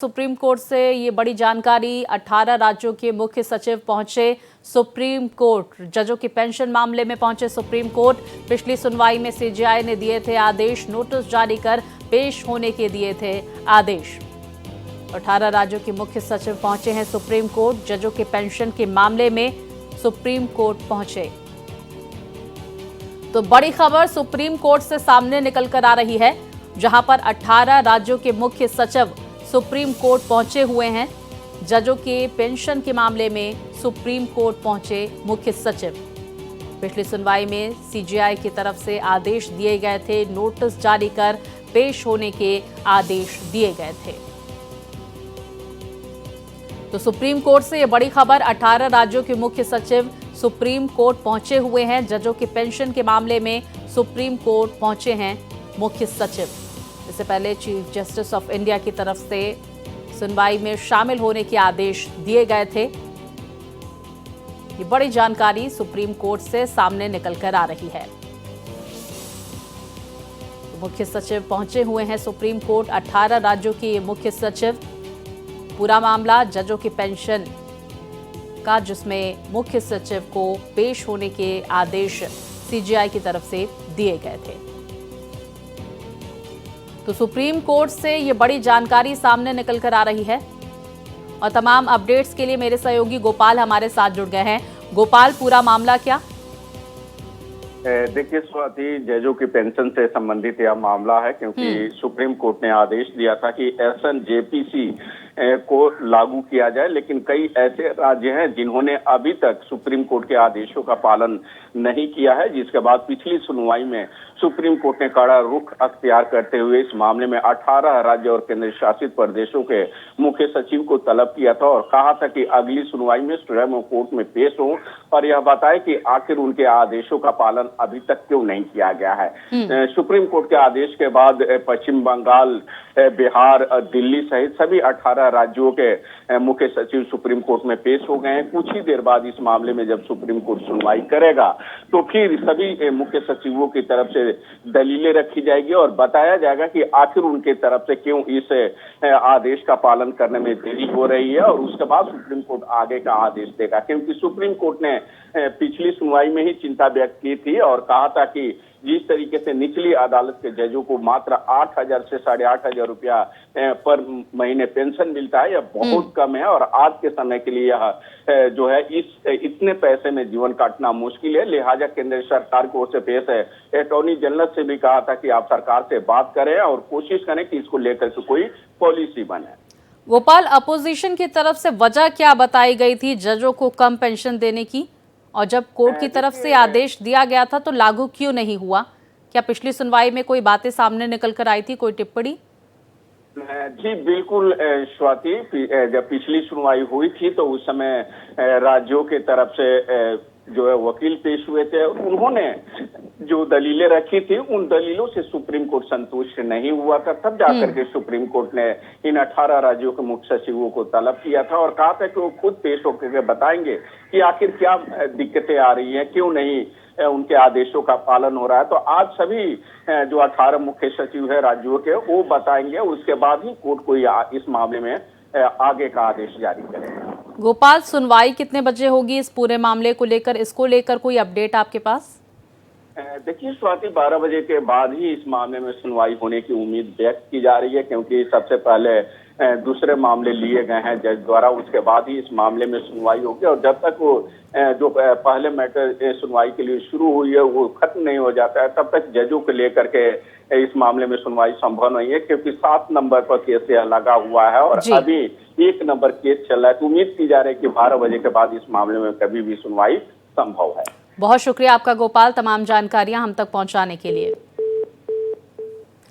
Supreme court से ये बड़ी जानकारी। 18 राज्यों के मुख्य सचिव पहुंचे सुप्रीम कोर्ट। जजों की पेंशन मामले में पहुंचे सुप्रीम कोर्ट। पिछली सुनवाई में सीजेआई ने दिए थे आदेश, नोटिस जारी कर पेश होने के दिए थे आदेश। 18 राज्यों के मुख्य सचिव पहुंचे हैं सुप्रीम कोर्ट। जजों के पेंशन के मामले में सुप्रीम कोर्ट पहुंचे। तो बड़ी खबर सुप्रीम कोर्ट से सामने निकल कर आ रही है, जहां पर 18 राज्यों के मुख्य सचिव सुप्रीम कोर्ट पहुंचे हुए हैं। जजों के पेंशन के मामले में सुप्रीम कोर्ट पहुंचे मुख्य सचिव। पिछली सुनवाई में सीजेआई की तरफ से आदेश दिए गए थे, नोटिस जारी कर पेश होने के आदेश दिए गए थे। तो सुप्रीम कोर्ट से यह बड़ी खबर, 18 राज्यों के मुख्य सचिव सुप्रीम कोर्ट पहुंचे हुए हैं। जजों के पेंशन के मामले में सुप्रीम कोर्ट पहुंचे हैं मुख्य सचिव। इससे पहले चीफ जस्टिस ऑफ इंडिया की तरफ से सुनवाई में शामिल होने के आदेश दिए गए थे। ये बड़ी जानकारी सुप्रीम कोर्ट से सामने निकल कर आ रही है। तो मुख्य सचिव पहुंचे हुए हैं सुप्रीम कोर्ट, 18 राज्यों के मुख्य सचिव। पूरा मामला जजों की पेंशन का, जिसमें मुख्य सचिव को पेश होने के आदेश सीजेआई की तरफ से दिए गए थे। तो सुप्रीम कोर्ट से ये बड़ी जानकारी सामने निकल कर आ रही है। और तमाम अपडेट्स के लिए मेरे सहयोगी गोपाल हमारे साथ जुड़ गए हैं। गोपाल, पूरा मामला क्या? देखिए स्वाति, जजों की पेंशन से संबंधित यह मामला है, क्योंकि सुप्रीम कोर्ट ने आदेश दिया था कि एसएनजेपीसी को लागू किया जाए, लेकिन कई ऐसे राज्य हैं जिन्होंने अभी तक सुप्रीम कोर्ट के आदेशों का पालन नहीं किया है, जिसके बाद पिछली सुनवाई में सुप्रीम कोर्ट ने कड़ा रुख अख्तियार करते हुए इस मामले में 18 राज्य और केंद्र शासित प्रदेशों के मुख्य सचिव को तलब किया था और कहा था कि अगली सुनवाई में सुप्रीम कोर्ट में पेश हो और यह बताए कि आखिर उनके आदेशों का पालन अभी तक क्यों नहीं किया गया है। सुप्रीम कोर्ट के आदेश के बाद पश्चिम बंगाल, बिहार, दिल्ली सहित सभी 18 राज्यों के मुख्य सचिव सुप्रीम कोर्ट में पेश हो गए हैं। कुछ ही देर बाद इस मामले में जब सुप्रीम कोर्ट सुनवाई करेगा तो फिर सभी मुख्य सचिवों की तरफ से दलीलें रखी जाएगी और बताया जाएगा कि आखिर उनके तरफ से क्यों इस आदेश का पालन करने में देरी हो रही है, और उसके बाद सुप्रीम कोर्ट आगे का आदेश देगा। क्योंकि सुप्रीम कोर्ट ने पिछली सुनवाई में ही चिंता व्यक्त की थी और कहा था कि जिस तरीके से निचली अदालत के जजों को मात्र 8,000 से 8,500 रुपया पर महीने पेंशन मिलता है, यह बहुत कम है और आज के समय के लिए यह जो है इतने पैसे में जीवन काटना मुश्किल है। लिहाजा केंद्र सरकार की ओर से पेश है, अटॉर्नी जनरल से भी कहा था कि आप सरकार से बात करें और कोशिश करें कि इसको लेकर के कोई पॉलिसी बने। गोपाल, अपोजिशन की तरफ से वजह क्या बताई गई थी जजों को कम पेंशन देने की, और जब कोर्ट की तरफ से आदेश दिया गया था तो लागू क्यों नहीं हुआ? क्या पिछली सुनवाई में कोई बातें सामने निकल कर आई थी, कोई टिप्पणी? जी बिल्कुल स्वाति, जब पिछली सुनवाई हुई थी तो उस समय राज्यों के तरफ से जो है वकील पेश हुए थे, उन्होंने जो दलीलें रखी थी उन दलीलों से सुप्रीम कोर्ट संतुष्ट नहीं हुआ था। तब जाकर के सुप्रीम कोर्ट ने इन 18 राज्यों के मुख्य सचिवों को तलब किया था और कहा था कि वो खुद पेश होकर बताएंगे कि आखिर क्या दिक्कतें आ रही हैं, क्यों नहीं उनके आदेशों का पालन हो रहा है। तो आज सभी जो 18 मुख्य सचिव है राज्यों के, वो बताएंगे, उसके बाद ही कोर्ट कोई इस मामले में आगे का आदेश जारी करेगा। गोपाल, सुनवाई कितने बजे होगी इस पूरे मामले को लेकर? इसको लेकर कोई अपडेट आपके पास? देखिए स्वाति, 12 बजे के बाद ही इस मामले में सुनवाई होने की उम्मीद व्यक्त की जा रही है, क्योंकि सबसे पहले दूसरे मामले लिए गए हैं जज द्वारा, उसके बाद ही इस मामले में सुनवाई होगी। और जब तक वो जो पहले मैटर सुनवाई के लिए शुरू हुई है वो खत्म नहीं हो जाता है, तब तक जजों को लेकर के इस मामले में सुनवाई संभव नहीं है, क्योंकि 7 नंबर पर केस लगा हुआ है और अभी 1 नंबर केस चल रहा है। तो उम्मीद की जा रही है कि 12 बजे के बाद इस मामले में कभी भी सुनवाई संभव है। बहुत शुक्रिया आपका गोपाल, तमाम जानकारियां हम तक पहुंचाने के लिए।